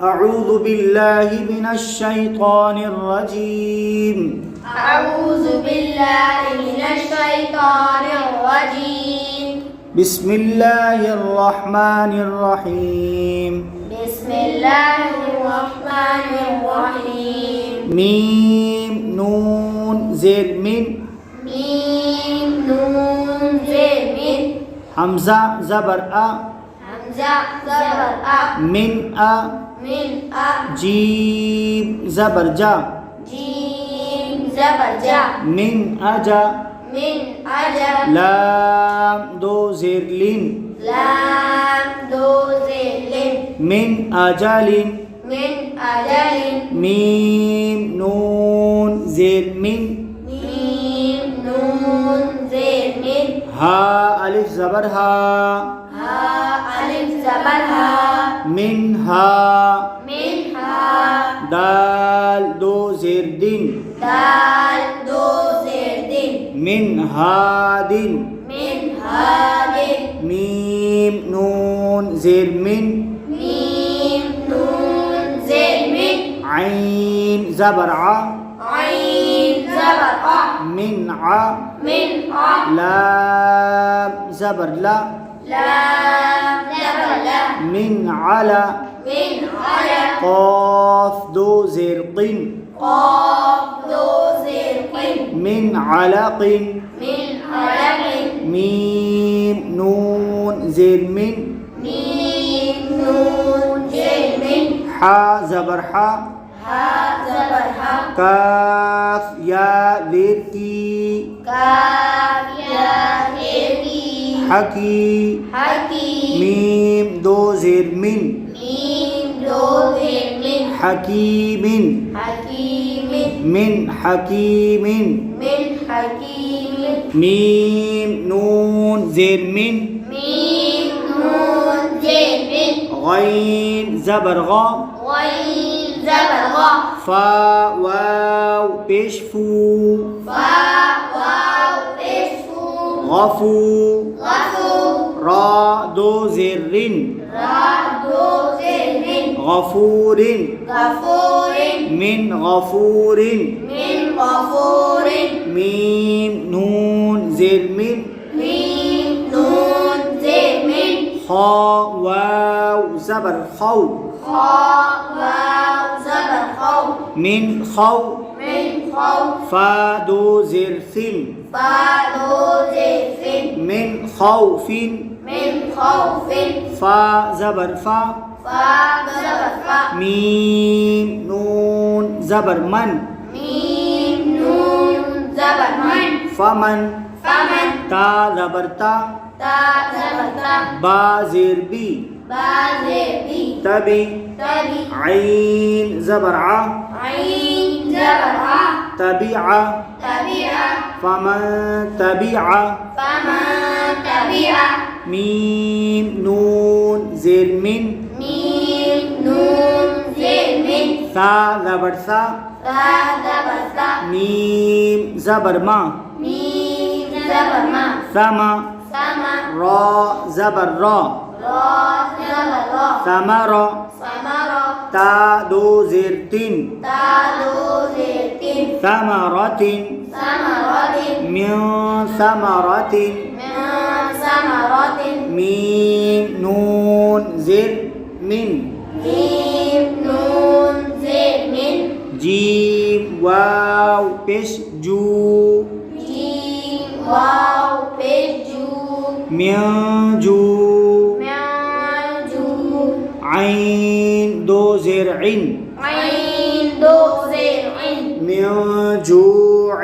أعوذ بالله من الشيطان الرجيم أعوذ بالله من الشيطان الرجيم بسم الله الرحمن الرحيم بسم الله الرحمن الرحيم ميم نون زير من ميم نون زين من حمزة زبر أ همزة زبر أ من أ من أ جيم زبر جا جيم زبر جا من أجا من أجا لام دو زير لين لام دو زين لين من أجل من أجل ميم نون زير من ميم نون زين من ها ألف زبر ها ها ألف زبر ها منها منها دال دو زير دين دال دو زين دين من هاد من هاد ميم نون زير من ميم نون زين من عين زبر ع عين زبر أ من ع من أ لام زبر لا لام زبر لا من على من على قاف دو زير قن قاف دو زين قن من علق من علق ميم نون زير من ميم نون زين من حا زبر حا ها زبر ها كاف يا ذير كي كاف يا هيكي حكي حكي ميم دو زير من ميم دو زين من حكيم حكيم من حكيم من حكيم ميم نون زير من ميم نون زين من غين زبر غا غين زبر غا فا واو بيش فو فا واو اسفو غفو غفو را دو زير رن را دو زين من غفور غفور من غفور من غفور ميم نون زير من ميم نون زين من خا واو زبر خو خا واو زبر خو من خو من خو فا دو زير ثن فا دو زين سن من خوف من خوف فا زبر فا فا زبر فا ميم نون زبر من ميم نون زبر من فمن فمن تا زبر تا تا زبر تا با زير بي با زين بي تبي تبي عين زبر ع عين زبر ع تبع تبع فمن تبع فمن تبع ميم نون زير من ميم نون زين من ثا زبر ثا تا زبر ثا ميم زبر ما ميم زبر ما ثما سما را زبر را را زبر را ثمر ثمرة تا دو زير تن تا دو زين ثمرة ثمرة من ثمرة من ثمرة ميم نون زر من ميم نون زين من جيم واو بش جو جيم واو بجو من جو معجو عين دو زر عين عين دو زين من جوع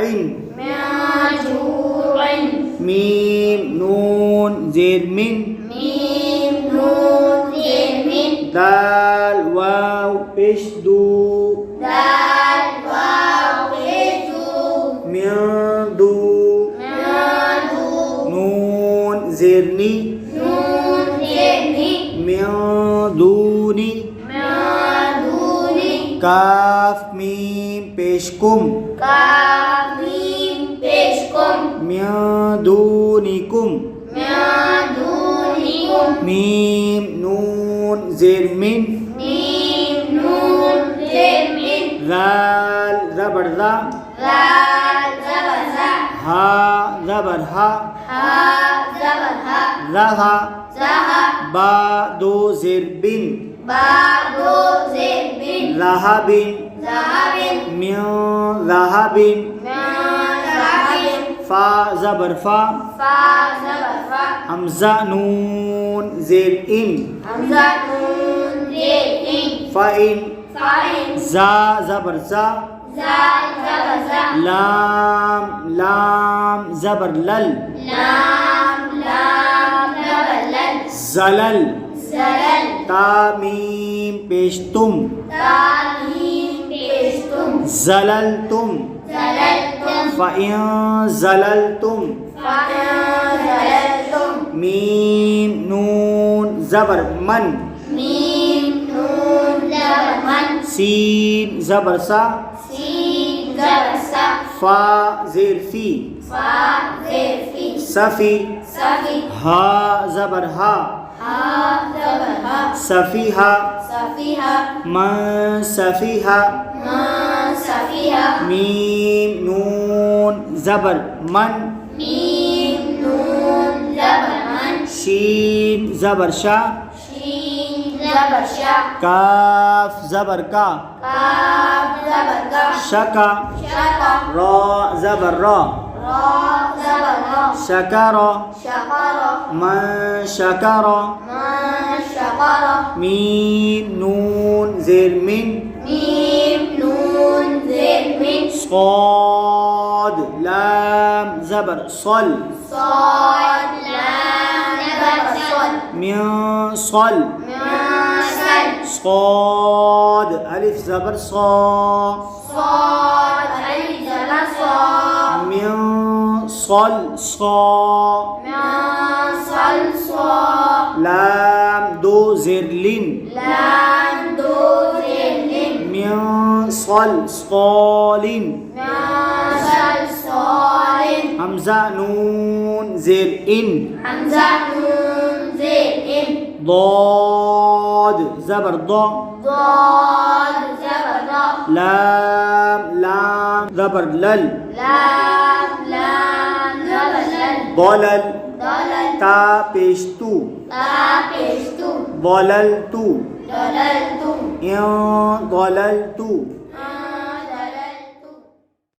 معجوع ميم نون زر من ميم نون زين من دال واو بش دو دال واو بجو من دو معدو نون زرني نون زين من دوني معدوني كاف ميم بشكم كاف ميم بشكم من دونكم معدونكم ميم نون زر من ميم ذال زبر ذا Zal zabar za. ها زبر ها Ha zabar ha. ذها Zaha. با دو زر بن Ba do zin bin. ذهب Zahabin. من ذهب Min zahabin. فا زبر فا Fa zabar fa. همزة نون زر إن Hamzah nun zin in. فإن Fa'in. زا زبر زا Zal zabar za. لام لام زبر لل Lam lam zabar lal. زلل Zalal. تا ميم بيشتم Ta mim peshtum. زللتم Zalaltum. فإن زللتم Fa'in zalaltum. ميم نون زبر من Mim nun zabar man. سين زبر سا Sin zabar sa. فا زير في Fa zir fi. سفي Safi. ها زبر ها Ha zabar ha. سفيها Safiha. من سفيها Ma safiha. ميم نون زبر من Mim nun zabar man. شين زبر شا Shin zabar sha. كاف زبر كا Kaf zabar ka. شكا Shaka. را زبر را Ra zabar ra. شكر Shakara. من شكر Ma shakara. ميم نون زر من Mim nun zir min. صاد لام زبر صل Sad lam zabar sol. من صل Masal. صاد ألف زبر صا Sad alif zabar sa. من صل صا Masal sa. لام دو زر لين Lam do zir lin. من صل صال Masal salin. همزة نون زر إن Hamzah nun zir in. ضاد زبر ضا Dad zabar da. لام لام زبر لل Lam lam zabar lal. ضلل Dalal. تا بيشتو Ta peshtu. ضللت Dalaltum. إن ضللت